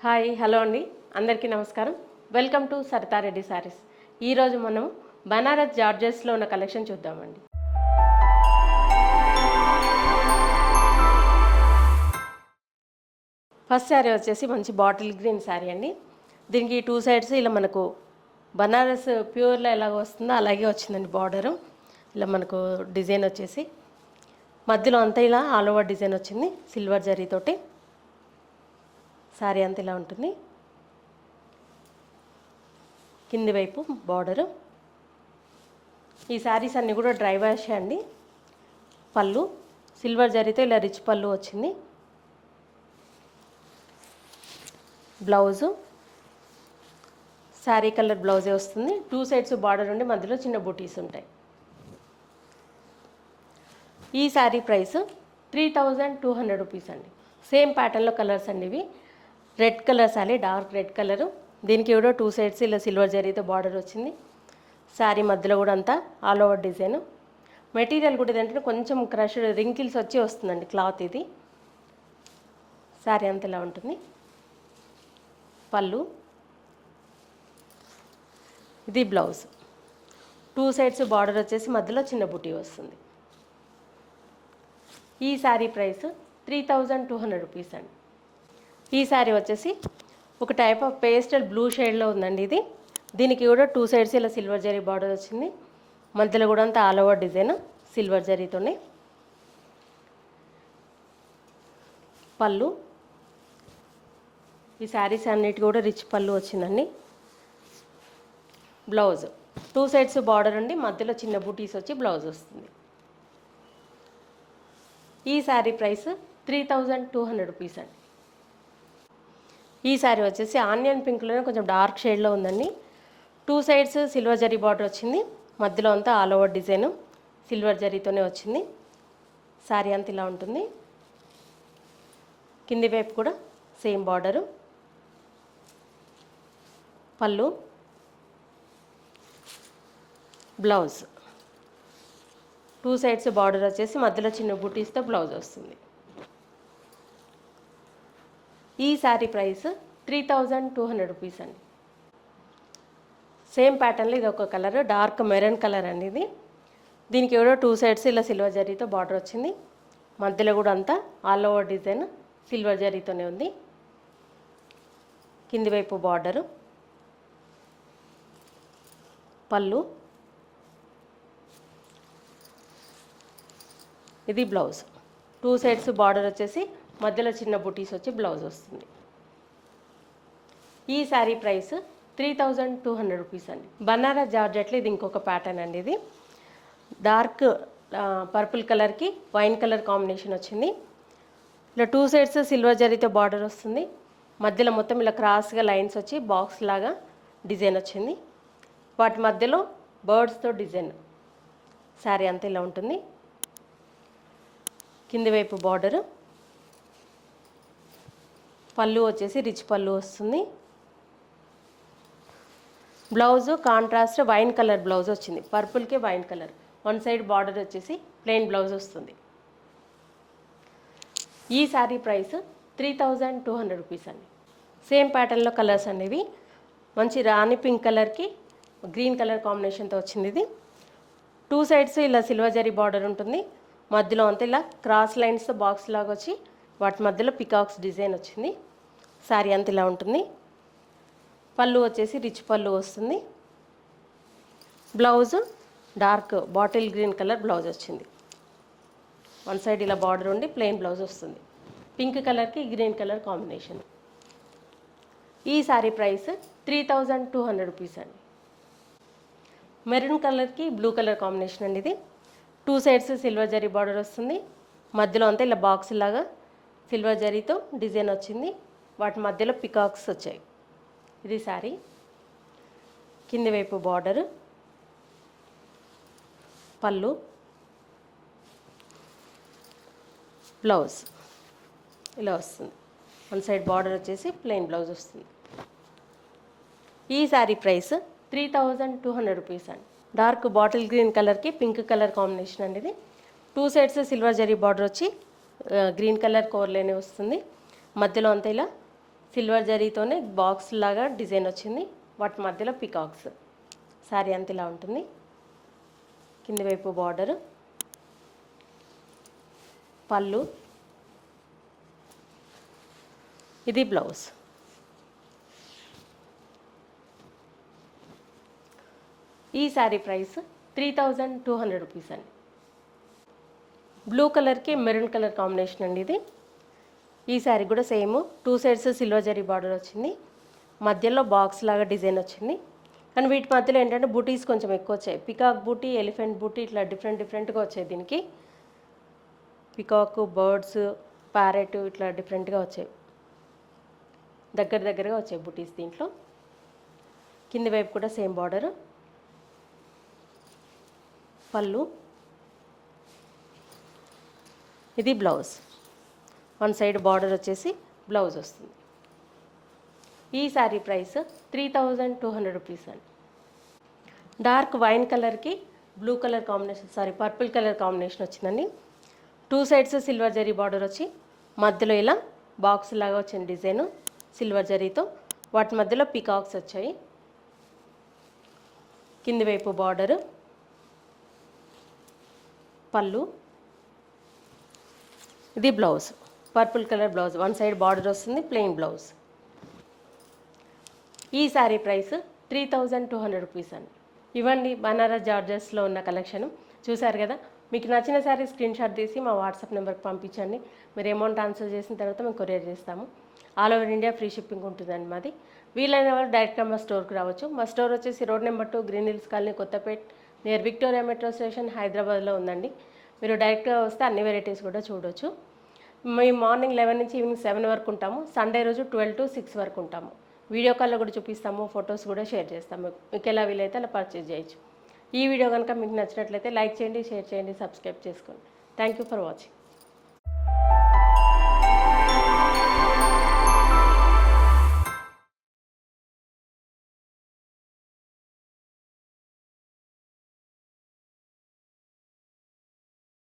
Hi hello అండి, అందరికీ నమస్కారం. Welcome to Saritha Reddy saris. ఈరోజు మనం బనారస్ జార్జెస్లో ఉన్న కలెక్షన్ చూద్దామండి. ఫస్ట్ శారీ వచ్చేసి మంచి బాటిల్ గ్రీన్ శారీ అండి. దీనికి టూ సైడ్స్ ఇలా మనకు బనారస్ ప్యూర్లో ఎలాగ వస్తుందో అలాగే వచ్చిందండి. బార్డరు ఇలా మనకు డిజైన్ వచ్చేసి మధ్యలో అంతా ఇలా ఆల్ ఓవర్ డిజైన్ వచ్చింది సిల్వర్ జరీతోటి. శారీ అంతా ఇలా ఉంటుంది. కింది వైపు బార్డరు. ఈ శారీస్ అన్నీ కూడా డ్రై వాష్ అండి. పళ్ళు సిల్వర్ జరీతో ఇలా రిచ్ పళ్ళు వచ్చింది. బ్లౌజు శారీ కలర్ బ్లౌజే వస్తుంది. టూ సైడ్స్ బార్డర్ ఉండి మధ్యలో చిన్న బూటీస్ ఉంటాయి. ఈ శారీ ప్రైస్ 3200 రూపీస్ అండి. సేమ్ ప్యాటర్న్లో కలర్స్ అండి ఇవి. Red colour sari, dark red colour. దీనికి కూడా టూ సైడ్స్ ఇలా సిల్వర్ జరీతో బార్డర్ వచ్చింది. శారీ మధ్యలో కూడా అంతా ఆల్ ఓవర్ డిజైన్. మెటీరియల్ కూడా ఏంటంటే కొంచెం క్రష్డ్ రింకిల్స్ వచ్చి వస్తుందండి క్లాత్ ఇది. శారీ అంతా ఇలా ఉంటుంది. పళ్ళు ఇది బ్లౌజ్. టూ సైడ్స్ బార్డర్ వచ్చేసి మధ్యలో చిన్న బుటీ వస్తుంది. ఈ శారీ ప్రైస్ 3200 రూపీస్ అండి. ఈ శారీ వచ్చేసి ఒక టైప్ ఆఫ్ పేస్టల్ బ్లూ షేడ్లో ఉందండి ఇది. దీనికి కూడా టూ సైడ్స్ ఇలా సిల్వర్ జరీ బార్డర్ వచ్చింది. మధ్యలో కూడా అంతా ఆల్ ఓవర్ డిజైన్ సిల్వర్ జరీతోనే. పళ్ళు ఈ శారీస్ అన్నిటి కూడా రిచ్ పళ్ళు వచ్చిందండి. బ్లౌజ్ టూ సైడ్స్ బార్డర్ ఉండి మధ్యలో చిన్న బూటీస్ వచ్చి బ్లౌజ్ వస్తుంది. ఈ శారీ ప్రైస్ 3200 రూపీస్ అండి. ఈ శారీ వచ్చేసి ఆనియన్ పింక్లోనే కొంచెం డార్క్ షేడ్లో ఉందండి. Two sides silver zari border వచ్చింది. మధ్యలో అంతా ఆల్ ఓవర్ డిజైన్ సిల్వర్ జరీతోనే వచ్చింది. శారీ అంతా ఇలా ఉంటుంది. కింది వైపు కూడా సేమ్ బార్డరు. పళ్ళు బ్లౌజ్ టూ సైడ్స్ బార్డర్ వచ్చేసి మధ్యలో చిన్న బూటీస్తో బ్లౌజ్ వస్తుంది. ఈ శారీ ప్రైస్ 3200 రూపీస్ అండి. సేమ్ ప్యాటర్న్లో ఇది ఒక కలర్, డార్క్ మెరూన్ కలర్ అండి ఇది. దీనికి కూడా టూ సైడ్స్ ఇలా సిల్వర్ జరీతో బార్డర్ వచ్చింది. మధ్యలో కూడా అంతా ఆల్ ఓవర్ డిజైన్ సిల్వర్ జరీతోనే ఉంది. కింది వైపు బార్డరు. పళ్ళు ఇది బ్లౌజ్. టూ సైడ్స్ బార్డర్ వచ్చేసి మధ్యలో చిన్న బుటీస్ వచ్చి బ్లౌజ్ వస్తుంది. ఈ శారీ ప్రైస్ 3200 రూపీస్ అండి. బనారస్ జార్జెట్లో ఇది ఇంకొక ప్యాటర్న్ అండి. ఇది డార్క్ పర్పుల్ కలర్కి వైన్ కలర్ కాంబినేషన్ వచ్చింది. ఇలా టూ సైడ్స్ సిల్వర్ జరీతో బార్డర్ వస్తుంది. మధ్యలో మొత్తం ఇలా క్రాస్గా లైన్స్ వచ్చి బాక్స్ లాగా డిజైన్ వచ్చింది. వాటి మధ్యలో బర్డ్స్తో డిజైన్. శారీ అంతా ఇలా ఉంటుంది. కింది వైపు బార్డరు. పళ్ళు వచ్చేసి రిచ్ పళ్ళు వస్తుంది. Blouse contrast wine colour blouse వచ్చింది. పర్పుల్కి wine colour. One side border వచ్చేసి ప్లెయిన్ బ్లౌజ్ వస్తుంది. ఈ శారీ ప్రైస్ 3200 రూపీస్ అండి. సేమ్ ప్యాటర్న్లో కలర్స్ అండి ఇవి. మంచి రాణి పింక్ కలర్కి గ్రీన్ కలర్ కాంబినేషన్తో వచ్చింది ఇది. టూ సైడ్స్ ఇలా సిల్వర్ జరీ బార్డర్ ఉంటుంది. మధ్యలో అంతా ఇలా క్రాస్ లైన్స్తో బాక్స్ లాగా వచ్చి వాటి మధ్యలో పికాక్స్ డిజైన్ వచ్చింది. శారీ అంతా ఇలా ఉంటుంది. పళ్ళు వచ్చేసి రిచ్ పళ్ళు వస్తుంది. Blouse dark bottle green colour blouse వచ్చింది. వన్ సైడ్ ఇలా బార్డర్ ఉండి ప్లెయిన్ బ్లౌజ్ వస్తుంది. పింక్ కలర్కి గ్రీన్ కలర్ కాంబినేషన్. ఈ శారీ ప్రైస్ 3200 రూపీస్ అండి. మెరూన్ కలర్కి బ్లూ కలర్ కాంబినేషన్ అండి ఇది. Two sides silver zari border వస్తుంది. మధ్యలో అంతా ఇలా బాక్స్ లాగా సిల్వర్ జరీతో డిజైన్ వచ్చింది. వాటి మధ్యలో పికాక్స్ వచ్చాయి. ఇది శారీ. కింది వైపు బార్డరు. పళ్ళు బ్లౌజ్ ఇలా వస్తుంది. వన్ సైడ్ బార్డర్ వచ్చేసి ప్లెయిన్ బ్లౌజ్ వస్తుంది. ఈ శారీ ప్రైస్ 3200 రూపీస్ అండి. డార్క్ బాటిల్ గ్రీన్ కలర్కి పింక్ కలర్ కాంబినేషన్ అండి ఇది. Two sides silver zari border వచ్చి గ్రీన్ కలర్ కోర్లేనే వస్తుంది. మధ్యలో అంతా ఇలా సిల్వర్ జరీతోనే బాక్స్ లాగా డిజైన్ వచ్చింది, వాటి మధ్యలో పికాక్స్. శారీ అంత ఇలా ఉంటుంది. కింది వైపు బార్డరు, పళ్ళు, ఇది బ్లౌజ్. ఈ శారీ ప్రైస్ 3200 రూపీస్ అండి. బ్లూ కలర్కి మెరూన్ కలర్ కాంబినేషన్ అండి ఇది. ఈ శారీ కూడా same 2 sides silver zari border వచ్చింది, మధ్యలో బాక్స్ లాగా డిజైన్ వచ్చింది. కానీ వీటి మధ్యలో ఏంటంటే బూటీస్ కొంచెం ఎక్కువ వచ్చాయి. పికాక్ బూటీ, ఎలిఫెంట్ బూటీ ఇట్లా డిఫరెంట్గా వచ్చాయి. దీనికి పికాక్, బర్డ్స్, ప్యారెట్ ఇట్లా డిఫరెంట్గా వచ్చాయి, దగ్గరగా వచ్చాయి బూటీస్ దీంట్లో. కింది వైపు కూడా సేమ్ బార్డర్, పళ్ళు, ఇది బ్లౌజ్. వన్ సైడ్ బార్డర్ వచ్చేసి బ్లౌజ్ వస్తుంది. ఈ శారీ ప్రైస్ 3200 రూపీస్ అండి. డార్క్ వైన్ కలర్కి blue colour combination, purple colour combination వచ్చిందండి. 2 సైడ్స్ సిల్వర్ జరీ బార్డర్ వచ్చి మధ్యలో ఇలా బాక్స్ లాగా వచ్చిన డిజైన్ సిల్వర్ జరీతో, వాటి మధ్యలో పికాక్స్ వచ్చాయి. కింది వైపు బార్డరు, పళ్ళు, ఇది blouse. Purple colour blouse, one side border వస్తుంది, ప్లెయిన్ బ్లౌజ్. ఈ శారీ ప్రైస్ 3200 రూపీస్ అండి. ఇవ్వండి బనారస్ జార్జెస్లో ఉన్న కలెక్షన్ చూశారు కదా. మీకు నచ్చిన శారీ స్క్రీన్ షాట్ తీసి మా వాట్సాప్ నెంబర్కి పంపించండి. మీరు అమౌంట్ ట్రాన్స్ఫర్ చేసిన తర్వాత మేము కొరియర్ చేస్తాము. All over India free shipping ఉంటుందండి మాది. వీలైన వాళ్ళు డైరెక్ట్గా మా స్టోర్కి రావచ్చు. మా స్టోర్ వచ్చేసి road number 2, green hills colony, Kothapet, near Victoria metro station, హైదరాబాద్లో ఉందండి. మీరు డైరెక్ట్గా వస్తే అన్ని వెరైటీస్ కూడా చూడవచ్చు. మేము మార్నింగ్ 11 నుంచి ఈవినింగ్ 7 వరకు ఉంటాము. సండే రోజు 12 to 6 వరకు ఉంటాము. వీడియో కాల్లో కూడా చూపిస్తాము, ఫొటోస్ కూడా షేర్ చేస్తాము. మీకు ఎలా వీలైతే అలా పర్చేజ్ చేయొచ్చు. ఈ వీడియో కనుక మీకు నచ్చినట్లయితే లైక్ చేయండి, షేర్ చేయండి, సబ్స్క్రైబ్ చేసుకోండి. Thank you for watching.